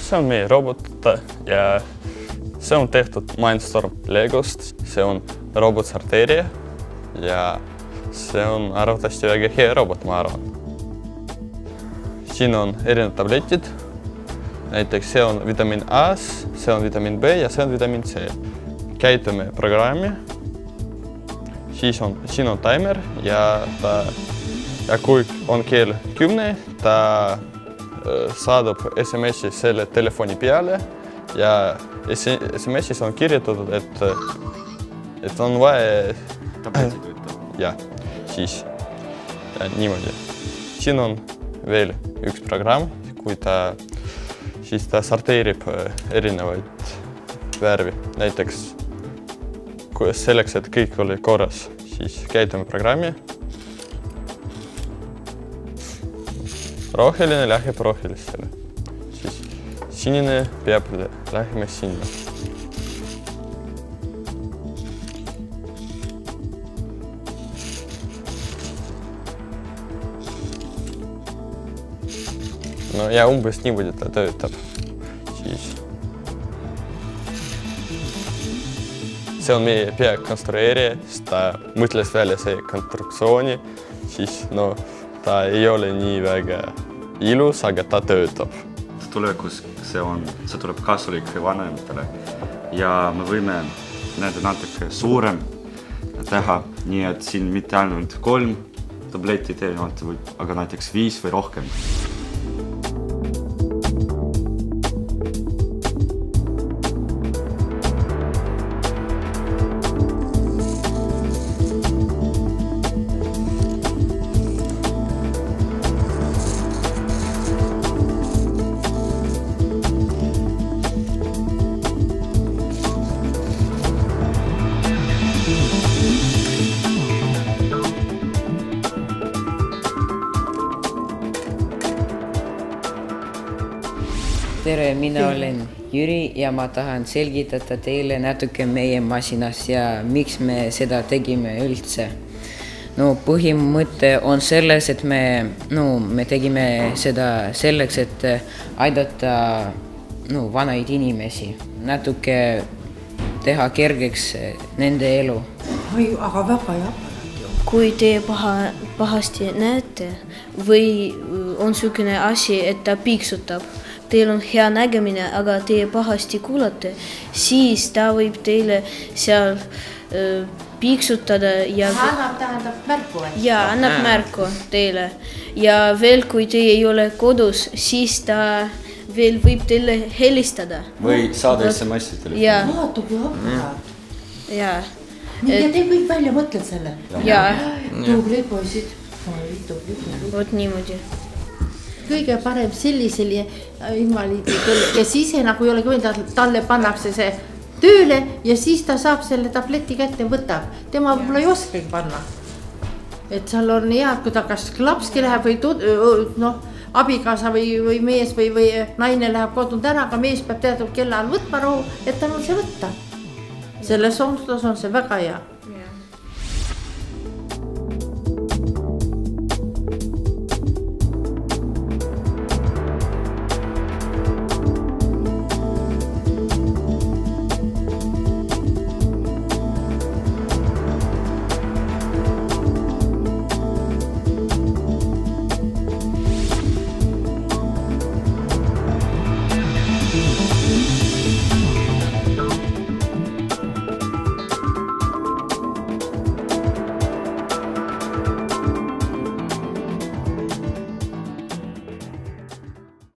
see on meie robot ja see on tehtud Mindstorm Legost. See on robotsorteerija ja see on arvatavasti väga hea robot, ma arvan. Siin on erinevad tabletid. Näiteks see on vitamiin A, see on vitamiin B ja see on vitamiin C. Käitume programmi. Siin on timer ja kui on kell 10, ta saadab SMS-i selle telefoni peale ja SMS-is on kirjutatud, et on vaja... Tabletid võtta. Ja, siis niimoodi. Siin on veel üks programm, kui ta sorteerib erinevaid värvi. Näiteks selleks, et kõik oli korras, siis käitume programmi. Roheline läheb rohelisele. Siis sinine peab lähema sinna. No ja umbes niimoodi ta töötab. See on meie peakonstrueerija, siis ta mõtles välja see konstruktsiooni, siis ta ei ole nii väga ilus, aga ta töötab. Tulevikus see tuleb kasulik vanematele ja me võime nende natuke suurem teha, nii et siin mitte ainult 3 tabletid erinevalt, aga näiteks 5 või rohkem. Tere, mina olen Jüri ja ma tahan selgitada teile natuke meie masinas ja miks me seda tegime üldse. Põhimõte on selles, et me tegime seda selleks, et aidata vanaid inimesi, natuke teha kergeks nende elu. Aga väga hea aparaat ju. Kui te pahasti näete või on sükene asi, et ta piiksutab, teil on hea nägemine, aga te pahasti kuulate, siis ta võib teile seal piiksutada ja... Tähendab märku või? Jaa, annab märku teile. Ja veel, kui te ei ole kodus, siis ta veel võib teile helistada. Või saada SMS-i telefoni. Jaa. Tubli aparaat. Jaa. Ja te kõik välja mõtled selle? Jaa. Tubli poisid. Vot niimoodi. Kõige parem sellisele invaliididele, kes ise nagu ei ole kõvendanud, talle pannakse see tööle ja siis ta saab selle tableti kätte võtab. Tema võib-olla ei oskagi panna. Et seal on hea, kui ta kas lapski läheb või abikaasa või mees või naine läheb kodunud ära, aga mees peab teadma kella all võtma rohu, et tal on see võtta. Selles suhtes on see väga hea.